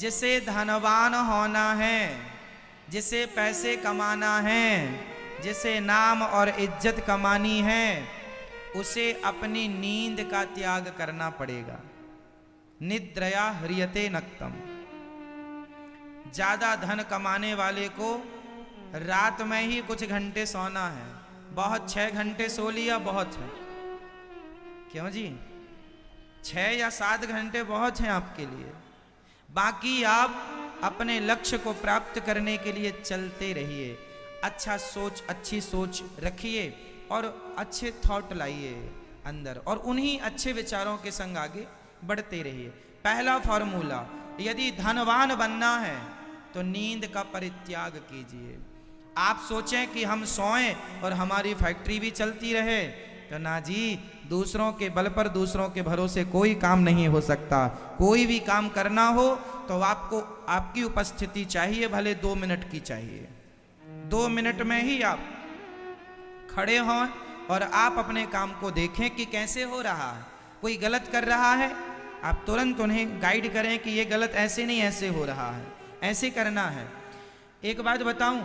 जिसे धनवान होना है, जिसे पैसे कमाना है, जिसे नाम और इज्जत कमानी है, उसे अपनी नींद का त्याग करना पड़ेगा। निद्रया ह्रियते नक्तम। ज्यादा धन कमाने वाले को रात में ही कुछ घंटे सोना है। बहुत 6 घंटे सो लिया बहुत है, क्यों जी? 6 या 7 घंटे बहुत हैं आपके लिए। बाकी आप अपने लक्ष्य को प्राप्त करने के लिए चलते रहिए। अच्छी सोच रखिए और अच्छे थॉट लाइए अंदर, और उन्हीं अच्छे विचारों के संग आगे बढ़ते रहिए। पहला फॉर्मूला, यदि धनवान बनना है तो नींद का परित्याग कीजिए। आप सोचें कि हम सोएं और हमारी फैक्ट्री भी चलती रहे, तो ना जी, दूसरों के बल पर, दूसरों के भरोसे कोई काम नहीं हो सकता। कोई भी काम करना हो तो आपको आपकी उपस्थिति चाहिए, भले 2 मिनट की चाहिए। 2 मिनट में ही आप खड़े हों और आप अपने काम को देखें कि कैसे हो रहा है। कोई गलत कर रहा है, आप तुरंत उन्हें गाइड करें कि ये गलत ऐसे नहीं, ऐसे हो रहा है, ऐसे करना है। एक बात बताऊं,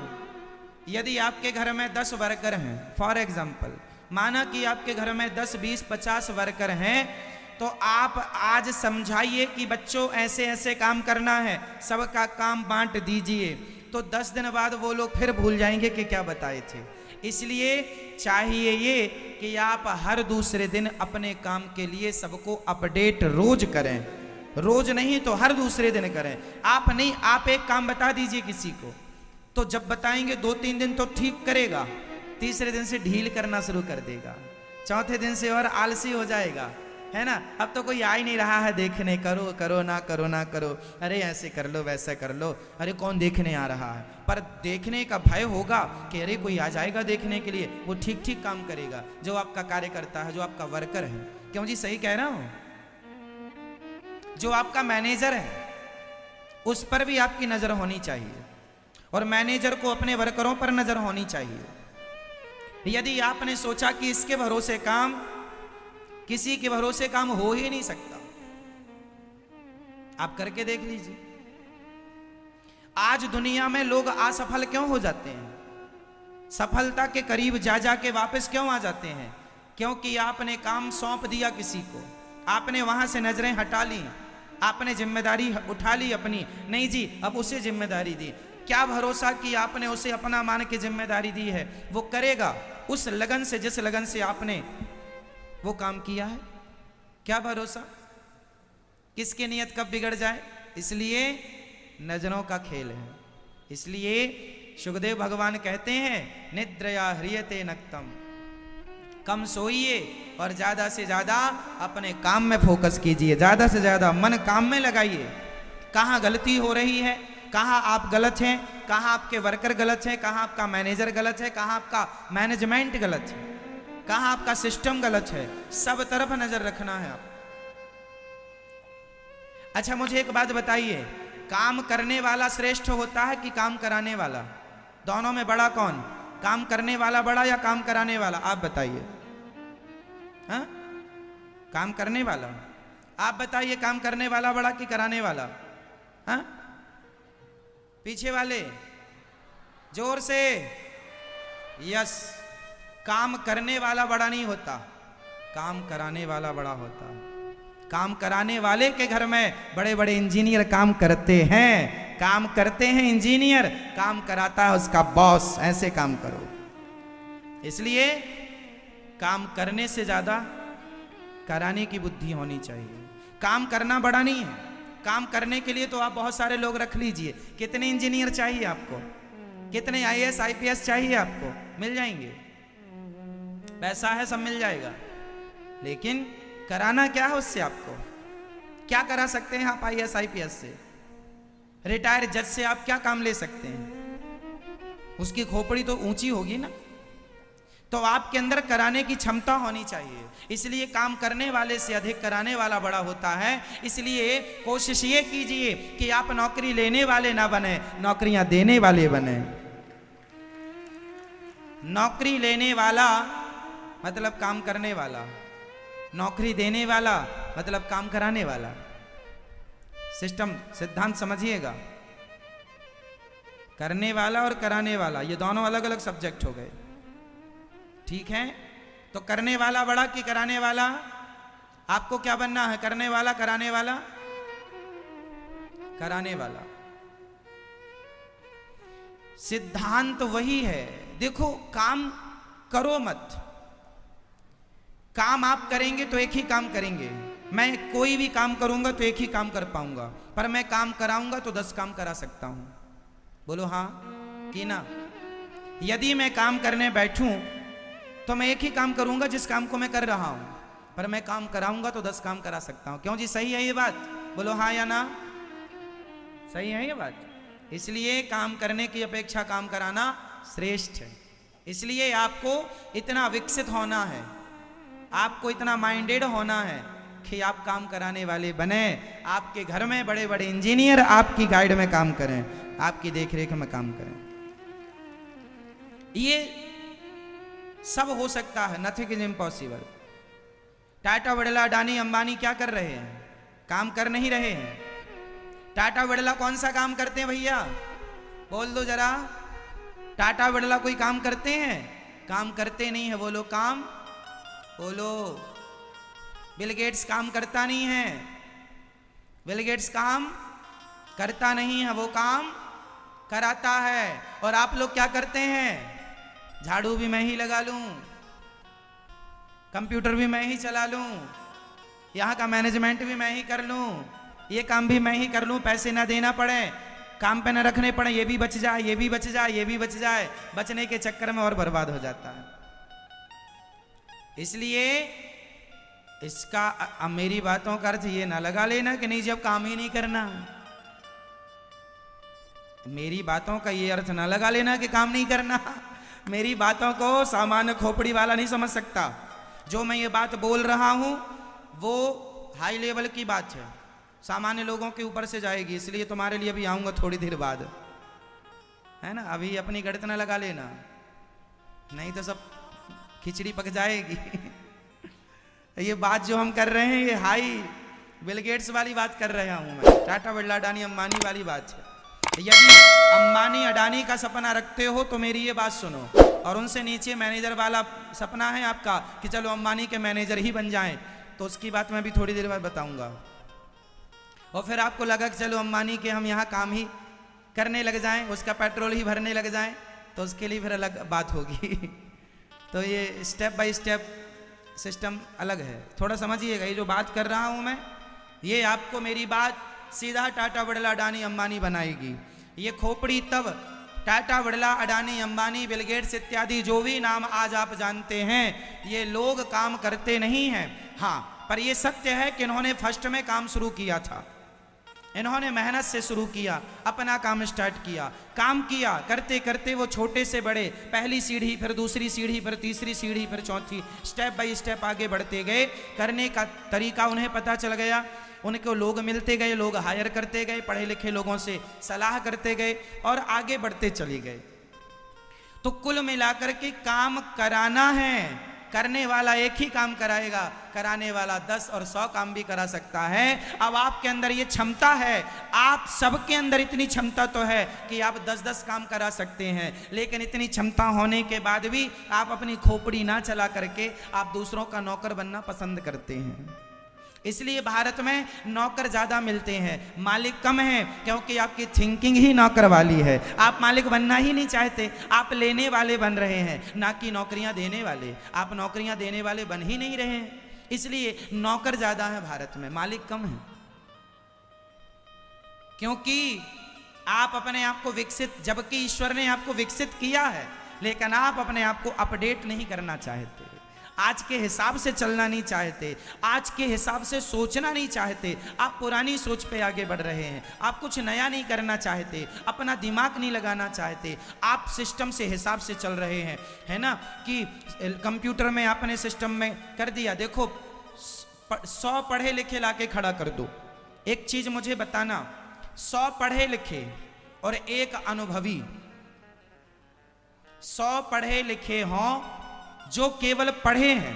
यदि आपके घर में 10 वर्कर हैं, फॉर एग्जाम्पल, माना कि आपके घर में 10, 20, 50 वर्कर हैं, तो आप आज समझाइए कि बच्चों ऐसे ऐसे काम करना है, सबका काम बांट दीजिए, तो 10 दिन बाद वो लोग फिर भूल जाएंगे कि क्या बताए थे। इसलिए चाहिए ये कि आप हर दूसरे दिन अपने काम के लिए सबको अपडेट रोज करें। रोज नहीं तो हर दूसरे दिन करें। आप नहीं, आप एक काम बता दीजिए किसी को, तो जब बताएंगे 2-3 दिन तो ठीक करेगा, तीसरे दिन से ढील करना शुरू कर देगा, चौथे दिन से और आलसी हो जाएगा, है ना। अब तो कोई आ ही नहीं रहा है देखने, करो करो ना करो ना करो, अरे ऐसे कर लो वैसे कर लो, अरे कौन देखने आ रहा है। पर देखने का भय होगा कि अरे कोई आ जाएगा देखने के लिए, वो ठीक ठीक काम करेगा, जो आपका कार्यकर्ता है, जो आपका वर्कर है। क्यों जी, सही कह रहा हूं? जो आपका मैनेजर है उस पर भी आपकी नजर होनी चाहिए, और मैनेजर को अपने वर्करों पर नजर होनी चाहिए। यदि आपने सोचा कि इसके भरोसे काम, किसी के भरोसे काम हो ही नहीं सकता, आप करके देख लीजिए। आज दुनिया में लोग असफल क्यों हो जाते हैं? सफलता के करीब जा जा के वापस क्यों आ जाते हैं? क्योंकि आपने काम सौंप दिया किसी को, आपने वहां से नजरें हटा ली, आपने जिम्मेदारी उठा ली अपनी, नहीं जी अब उसे जिम्मेदारी दी। क्या भरोसा कि आपने उसे अपना मान के जिम्मेदारी दी है, वो करेगा उस लगन से जिस लगन से आपने वो काम किया है? क्या भरोसा किसकी नियत कब बिगड़ जाए? इसलिए नजरों का खेल है। इसलिए सुखदेव भगवान कहते हैं, निद्रया ह्रियते नक्तम, कम सोइए और ज्यादा से ज्यादा अपने काम में फोकस कीजिए, ज्यादा से ज्यादा मन काम में लगाइए। कहाँ गलती हो रही है, कहाँ आप गलत हैं, कहाँ आपके वर्कर गलत हैं, कहाँ आपका मैनेजर गलत है, कहाँ आपका मैनेजमेंट गलत है, कहाँ आपका सिस्टम गलत है, सब तरफ नजर रखना है आप। अच्छा मुझे एक बात बताइए, काम करने वाला श्रेष्ठ होता है कि काम कराने वाला? दोनों में बड़ा कौन? काम करने वाला बड़ा या काम कराने वाला? आप बताइए। हाँ, काम करने वाला। आप बताइए, काम करने वाला बड़ा कि कराने वाला? हाँ, पीछे वाले जोर से। यस, काम करने वाला बड़ा नहीं होता, काम कराने वाला बड़ा होता। काम कराने वाले के घर में बड़े बड़े इंजीनियर काम करते हैं, काम करते हैं इंजीनियर, काम कराता है उसका बॉस। ऐसे काम करो। इसलिए काम करने से ज्यादा कराने की बुद्धि होनी चाहिए। काम करना बड़ा नहीं है, काम करने के लिए तो आप बहुत सारे लोग रख लीजिए। कितने इंजीनियर चाहिए आपको? कितने IAS IPS चाहिए आपको? मिल जाएंगे, पैसा है सब मिल जाएगा। लेकिन कराना क्या है उससे? आपको क्या करा सकते हैं आप IAS IPS से? रिटायर्ड जज से आप क्या काम ले सकते हैं? उसकी खोपड़ी तो ऊंची होगी ना। तो आपके अंदर कराने की क्षमता होनी चाहिए। इसलिए काम करने वाले से अधिक कराने वाला बड़ा होता है। इसलिए कोशिश ये कीजिए कि आप नौकरी लेने वाले ना बने, नौकरियां देने वाले बने। नौकरी लेने वाला मतलब काम करने वाला, नौकरी देने वाला मतलब काम कराने वाला। सिस्टम सिद्धांत समझिएगा। करने वाला और कराने वाला ये दोनों अलग अलग सब्जेक्ट हो गए, ठीक है। तो करने वाला बड़ा कि कराने वाला? आपको क्या बनना है, करने वाला कराने वाला? कराने वाला। सिद्धांत वही है। देखो, काम करो मत, काम आप करेंगे तो एक ही काम करेंगे। मैं कोई भी काम करूंगा तो एक ही काम कर पाऊंगा, पर मैं काम कराऊंगा तो 10 काम करा सकता हूं। बोलो हाँ कि ना? यदि मैं काम करने बैठूं तो मैं एक ही काम करूंगा जिस काम को मैं कर रहा हूं, पर मैं काम कराऊंगा तो 10 काम करा सकता हूं। क्यों जी, सही है ये बात? बोलो हाँ या ना? सही है ये बात? इसलिए काम करने की अपेक्षा काम कराना श्रेष्ठ है। इसलिए आपको इतना विकसित होना है, आपको इतना माइंडेड होना है कि आप काम कराने वाले बने। आपके घर में बड़े बड़े इंजीनियर आपकी गाइड में काम करें, आपकी देखरेख में काम करें। ये सब हो सकता है, nothing is impossible. Tata, Birla, Adani, Ambani क्या कर रहे हैं? काम कर नहीं रहे हैं। टाटा बिरला कौन सा काम करते हैं भैया? बोल दो जरा। टाटा बिरला कोई काम करते हैं? काम करते नहीं है वो लोग। काम बोलो। बिल गेट्स काम करता नहीं है। बिल गेट्स काम करता नहीं है, वो काम कराता है। और आप लोग क्या करते हैं? झाड़ू भी मैं ही लगा लूं, कंप्यूटर भी मैं ही चला लूं, यहां का मैनेजमेंट भी मैं ही कर लूं, ये काम भी मैं ही कर लूं, पैसे ना देना पड़े, काम पे ना रखने पड़े, ये भी बच जाए, ये भी बच जाए, ये भी बच जाए। बचने के चक्कर में और बर्बाद हो जाता है। इसलिए इसका अब मेरी बातों का अर्थ ये ना लगा लेना कि नहीं जब काम ही नहीं करना। मेरी बातों का ये अर्थ ना लगा लेना कि काम नहीं करना। मेरी बातों को सामान्य खोपड़ी वाला नहीं समझ सकता। जो मैं ये बात बोल रहा हूं वो हाई लेवल की बात है, सामान्य लोगों के ऊपर से जाएगी। इसलिए तुम्हारे लिए भी आऊंगा थोड़ी देर बाद, है ना? अभी अपनी गणित ना लगा लेना, नहीं तो सब खिचड़ी पक जाएगी। ये बात जो हम कर रहे हैं ये हाई बिल गेट्स वाली बात कर रहा हूं मैं, टाटा, बिरला, अडानी, अंबानी वाली बात है। यदि अंबानी अडानी का सपना रखते हो तो मेरी ये बात सुनो, और उनसे नीचे मैनेजर वाला सपना है आपका कि चलो अंबानी के मैनेजर ही बन जाएं, तो उसकी बात मैं भी थोड़ी देर बाद बताऊंगा। और फिर आपको लगा कि चलो अंबानी के हम यहाँ काम ही करने लग जाएं, उसका पेट्रोल ही भरने लग जाएं, तो उसके लिए फिर अलग बात होगी। तो ये स्टेप बाय स्टेप सिस्टम अलग है, थोड़ा समझिएगा। ये जो बात कर रहा हूं मैं, ये आपको मेरी बात सीधा टाटा, बिरला, अडानी, अंबानी बनाएगी। ये खोपड़ी तब टाटा, बिरला, अडानी, अंबानी, बिल गेट्स इत्यादि जो भी नाम आज आप जानते हैं, ये लोग काम करते नहीं हैं। हाँ, पर ये सत्य है कि इन्होंने फर्स्ट में काम शुरू किया था, इन्होंने मेहनत से शुरू किया, अपना काम स्टार्ट किया, काम किया, करते करते वो छोटे से बड़े, पहली सीढ़ी, फिर दूसरी सीढ़ी, फिर तीसरी सीढ़ी, फिर चौथी, स्टेप बाय स्टेप आगे बढ़ते गए। करने का तरीका उन्हें पता चल गया, उनको लोग मिलते गए, लोग हायर करते गए, पढ़े लिखे लोगों से सलाह करते गए और आगे बढ़ते चले गए। तो कुल मिलाकर के काम कराना है, करने वाला एक ही काम कराएगा, कराने वाला 10 और 100 काम भी करा सकता है। अब आपके अंदर ये क्षमता है, आप सबके अंदर इतनी क्षमता तो है कि आप 10-10 काम करा सकते हैं, लेकिन इतनी क्षमता होने के बाद भी आप अपनी खोपड़ी ना चला करके आप दूसरों का नौकर बनना पसंद करते हैं। इसलिए भारत में नौकर ज्यादा मिलते हैं, मालिक कम हैं, क्योंकि आपकी थिंकिंग ही नौकर वाली है। आप मालिक बनना ही नहीं चाहते, आप लेने वाले बन रहे हैं, ना कि नौकरियां देने वाले। आप नौकरियां देने वाले बन ही नहीं रहे हैं, इसलिए नौकर ज्यादा है भारत में, मालिक कम है। क्योंकि आप अपने आप को विकसित, जबकि ईश्वर ने आपको विकसित किया है, लेकिन आप अपने आप को अपडेट नहीं करना चाहते, आज के हिसाब से चलना नहीं चाहते, आज के हिसाब से सोचना नहीं चाहते। आप पुरानी सोच पे आगे बढ़ रहे हैं, आप कुछ नया नहीं करना चाहते, अपना दिमाग नहीं लगाना चाहते, आप सिस्टम से हिसाब से चल रहे हैं, है ना? कि कंप्यूटर में आपने सिस्टम में कर दिया। देखो 100 पढ़े लिखे लाके खड़ा कर दो, एक चीज मुझे बताना, 100 पढ़े लिखे और एक अनुभवी, 100 पढ़े लिखे हों जो केवल पढ़े हैं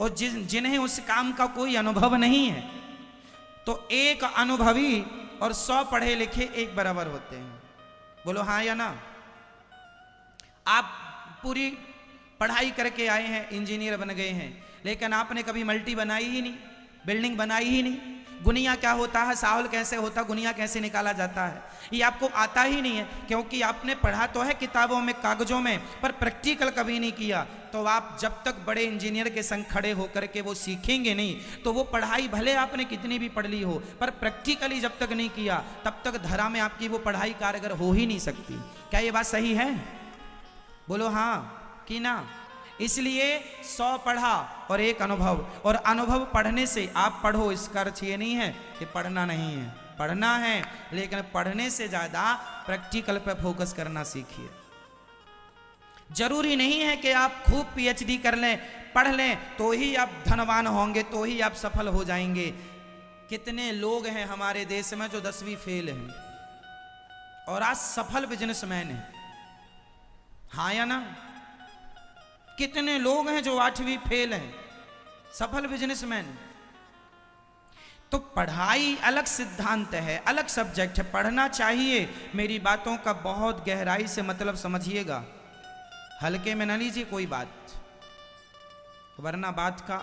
और जिन्हें उस काम का कोई अनुभव नहीं है, तो एक अनुभवी और 100 पढ़े लिखे एक बराबर होते हैं। बोलो हाँ या ना? आप पूरी पढ़ाई करके आए हैं, इंजीनियर बन गए हैं, लेकिन आपने कभी मल्टी बनाई ही नहीं, बिल्डिंग बनाई ही नहीं। गुनिया क्या होता है, साहुल कैसे होता, गुनिया कैसे निकाला जाता है, ये आपको आता ही नहीं है, क्योंकि आपने पढ़ा तो है किताबों में, कागजों में, पर प्रैक्टिकल कभी नहीं किया। तो आप जब तक बड़े इंजीनियर के संग खड़े होकर के वो सीखेंगे नहीं, तो वो पढ़ाई भले आपने कितनी भी पढ़ ली हो, पर प्रैक्टिकली जब तक नहीं किया, तब तक धरा में आपकी वो पढ़ाई कारगर हो ही नहीं सकती। क्या ये बात सही है? बोलो हाँ कि ना? इसलिए 100 पढ़ा और एक अनुभव। और अनुभव पढ़ने से आप पढ़ो, इसका अर्थ ये नहीं है कि पढ़ना नहीं है, पढ़ना है, लेकिन पढ़ने से ज्यादा प्रैक्टिकल पर फोकस करना सीखिए। जरूरी नहीं है कि आप खूब पीएचडी कर लें, पढ़ लें तो ही आप धनवान होंगे, तो ही आप सफल हो जाएंगे। कितने लोग हैं हमारे देश में जो 10वीं फेल हैं और आज सफल बिजनेसमैन हैं? हाँ या ना? कितने लोग हैं जो 8वीं फेल हैं, सफल बिजनेसमैन। तो पढ़ाई अलग सिद्धांत है, अलग सब्जेक्ट है, पढ़ना चाहिए। मेरी बातों का बहुत गहराई से मतलब समझिएगा, हल्के में न लीजिए कोई बात, वरना बात का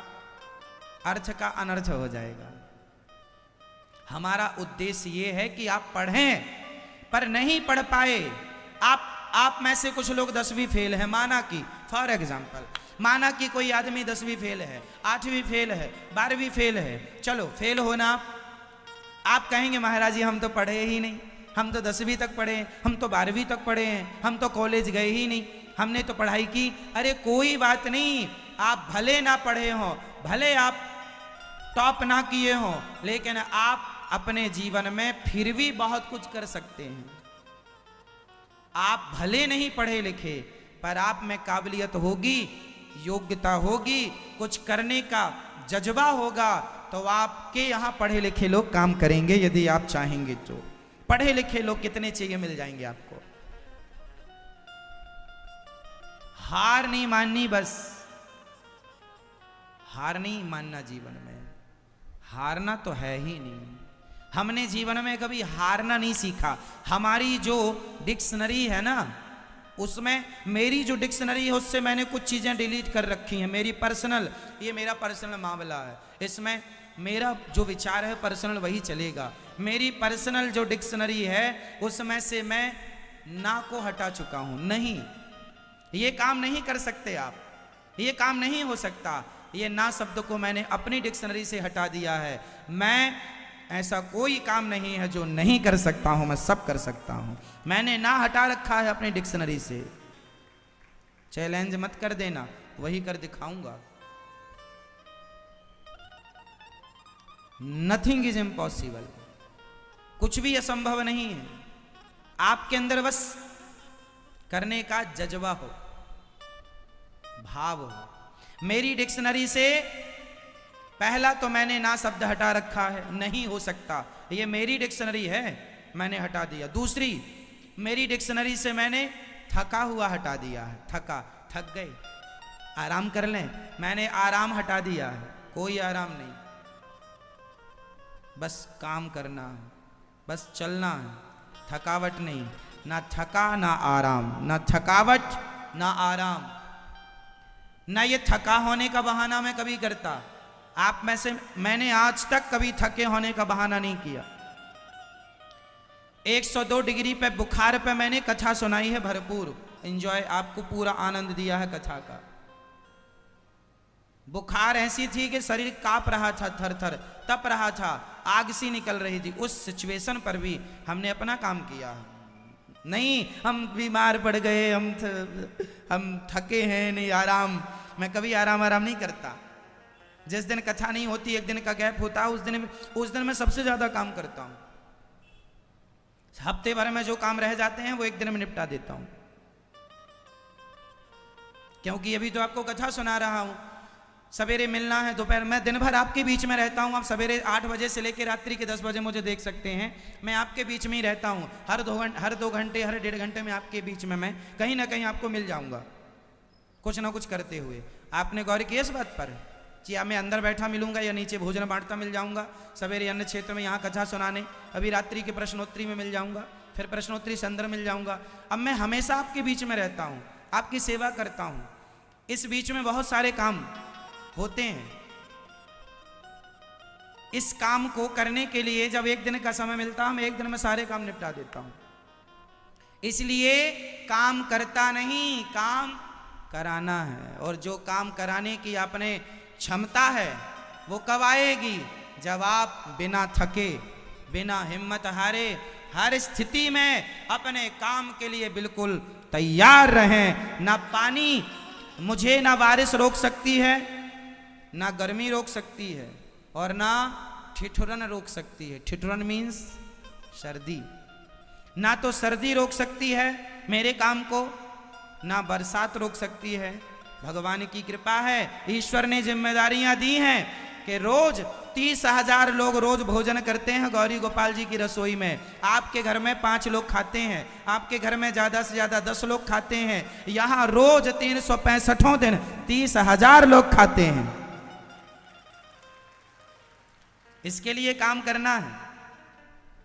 अर्थ का अनर्थ हो जाएगा। हमारा उद्देश्य यह है कि आप पढ़ें, पर नहीं पढ़ पाए, आप में से कुछ लोग 10वीं फेल है, माना कि फॉर एग्जाम्पल, माना कि कोई आदमी 10वीं फेल है, 8वीं फेल है, 12वीं फेल है। चलो फेल होना, आप कहेंगे महाराज जी हम तो पढ़े ही नहीं, हम तो 10वीं तक पढ़े, हम तो 12वीं तक पढ़े हैं, हम तो कॉलेज गए ही नहीं, हमने तो पढ़ाई की। अरे कोई बात नहीं, आप भले ना पढ़े हो, भले आप टॉप ना किए हो, लेकिन आप अपने जीवन में फिर भी बहुत कुछ कर सकते हैं। आप भले नहीं पढ़े लिखे, पर आप में काबिलियत होगी, योग्यता होगी, कुछ करने का जज्बा होगा, तो आपके यहां पढ़े लिखे लोग काम करेंगे। यदि आप चाहेंगे तो पढ़े लिखे लोग कितने चाहिए, मिल जाएंगे आपको। हार नहीं माननी, बस हार नहीं मानना। जीवन में हारना तो है ही नहीं। हमने जीवन में कभी हारना नहीं सीखा। हमारी जो डिक्शनरी है ना, उसमें, मेरी जो डिक्शनरी है उससे मैंने कुछ चीज़ें डिलीट कर रखी हैं। मेरी पर्सनल, ये मेरा पर्सनल मामला है, इसमें मेरा जो विचार है पर्सनल वही चलेगा। मेरी पर्सनल जो डिक्शनरी है उसमें से मैं ना को हटा चुका हूँ। नहीं, ये काम नहीं कर सकते आप, ये काम नहीं हो सकता। ये ना शब्द को मैंने अपनी डिक्शनरी से हटा दिया है। मैं ऐसा कोई काम नहीं है जो नहीं कर सकता हूं, मैं सब कर सकता हूं। मैंने ना हटा रखा है अपनी डिक्शनरी से। चैलेंज मत कर देना, वही कर दिखाऊंगा। नथिंग इज इम्पॉसिबल, कुछ भी असंभव नहीं है। आपके अंदर बस करने का जज्बा हो, भाव हो। मेरी डिक्शनरी से पहला तो मैंने ना शब्द हटा रखा है, नहीं हो सकता, ये मेरी डिक्शनरी है, मैंने हटा दिया। दूसरी, मेरी डिक्शनरी से मैंने थका हुआ हटा दिया है। थक गए, आराम कर लें, मैंने आराम हटा दिया है। कोई आराम नहीं, बस काम करना है, बस चलना है, थकावट नहीं। ना थका ना आराम, ना थकावट ना आराम। ना ये थका होने का बहाना मैं कभी करता। आप में से मैंने आज तक कभी थके होने का बहाना नहीं किया। 102 डिग्री पे बुखार पे मैंने कथा सुनाई है, भरपूर एंजॉय, आपको पूरा आनंद दिया है कथा का। बुखार ऐसी थी कि शरीर कांप रहा था, थर थर तप रहा था, आग सी निकल रही थी। उस सिचुएशन पर भी हमने अपना काम किया है। नहीं हम बीमार पड़ गए, हम थके हैं, नहीं आराम। मैं कभी आराम नहीं करता। जिस दिन कथा नहीं होती, एक दिन का गैप होता, उस दिन मैं सबसे ज्यादा काम करता हूं। हफ्ते भर में जो काम रह जाते हैं वो एक दिन में निपटा देता हूं, क्योंकि अभी तो आपको कथा सुना रहा हूं। सवेरे मिलना है, दोपहर में, दिन भर आपके बीच में रहता हूं। आप सवेरे 8 बजे से लेकर रात्रि के 10 बजे मुझे देख सकते हैं, मैं आपके बीच में ही रहता हूं। हर 2 घंटे, हर 1.5 घंटे में आपके बीच में मैं कहीं ना कहीं आपको मिल जाऊंगा, कुछ ना कुछ करते हुए। आपने गौर किया इस बात पर? कि या मैं अंदर बैठा मिलूंगा या नीचे भोजन बांटता मिल जाऊंगा, सवेरे अन्य क्षेत्र में यहाँ कथा सुनाने, अभी रात्रि के प्रश्नोत्तरी में मिल जाऊंगा, फिर प्रश्नोत्तरी से अंदर मिल जाऊंगा। अब मैं हमेशा आपके बीच में रहता हूँ, आपकी सेवा करता हूँ। इस बीच में बहुत सारे काम होते हैं। इस काम को करने के लिए जब एक दिन का समय मिलता है, मैं एक दिन में सारे काम निपटा देता हूँ। इसलिए काम करता नहीं, काम कराना है। और जो काम कराने की आपने क्षमता है वो कब आएगी? जब आप बिना थके, बिना हिम्मत हारे, हर स्थिति में अपने काम के लिए बिल्कुल तैयार रहें। ना पानी मुझे, ना बारिश रोक सकती है, ना गर्मी रोक सकती है, और ना ठिठुरन रोक सकती है। ठिठुरन मीन्स सर्दी। ना तो सर्दी रोक सकती है मेरे काम को, ना बरसात रोक सकती है। भगवान की कृपा है, ईश्वर ने जिम्मेदारियां दी हैं कि रोज 30,000 लोग रोज भोजन करते हैं गौरी गोपाल जी की रसोई में। आपके घर में 5 लोग खाते हैं, आपके घर में ज्यादा से ज्यादा 10 लोग खाते हैं। यहां रोज 365 दिन 30,000 लोग खाते हैं। इसके लिए काम करना है।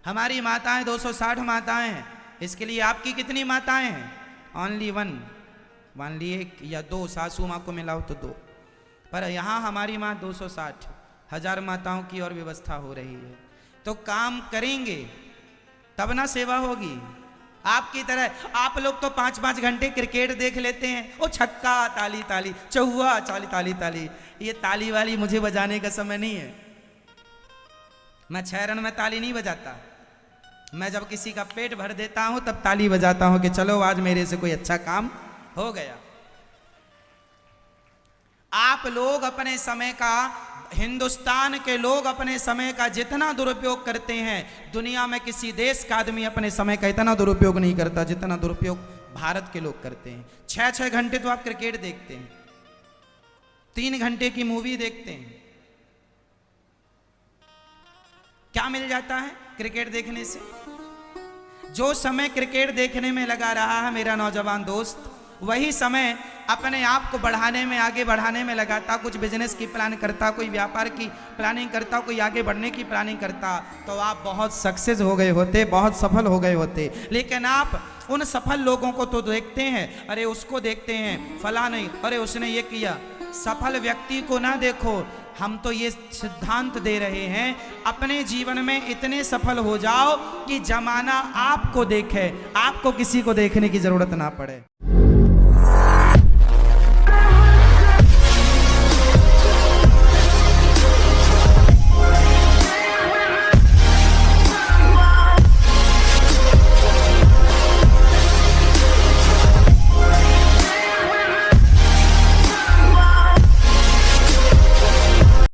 हमारी माताएं 260 माताएं हैं, इसके लिए आपकी कितनी माताएं हैं? ओनली वन, मान ली 1 या 2, सासू माँ को मिलाओ तो 2, पर यहाँ हमारी माँ 260,000 माताओं की और व्यवस्था हो रही है। तो काम करेंगे तब ना सेवा होगी। आपकी तरह आप लोग तो 5-5 घंटे क्रिकेट देख लेते हैं। ओ छक्का ताली ताली, चौवा ताली ताली ताली। ये ताली वाली मुझे बजाने का समय नहीं है। मैं 6 रन में ताली नहीं बजाता। मैं जब किसी का पेट भर देता हूं तब ताली बजाता हूं कि चलो आज मेरे से कोई अच्छा काम हो गया। आप लोग अपने समय का, हिंदुस्तान के लोग अपने समय का जितना दुरुपयोग करते हैं, दुनिया में किसी देश का आदमी अपने समय का इतना दुरुपयोग नहीं करता जितना दुरुपयोग भारत के लोग करते हैं। 6-6 घंटे तो आप क्रिकेट देखते हैं, 3 घंटे की मूवी देखते हैं। क्या मिल जाता है क्रिकेट देखने से? जो समय क्रिकेट देखने में लगा रहा है मेरा नौजवान दोस्त, वही समय अपने आप को बढ़ाने में, आगे बढ़ाने में लगाता। कुछ बिजनेस की प्लान करता, कोई व्यापार की प्लानिंग करता, कोई आगे बढ़ने की प्लानिंग करता, तो आप बहुत सक्सेस हो गए होते, बहुत सफल हो गए होते। लेकिन आप उन सफल लोगों को तो देखते हैं, अरे उसको देखते हैं, फला नहीं, अरे उसने ये किया। सफल व्यक्ति को ना देखो। हम तो ये सिद्धांत दे रहे हैं, अपने जीवन में इतने सफल हो जाओ कि जमाना आपको देखे, आपको किसी को देखने की जरूरत ना पड़े।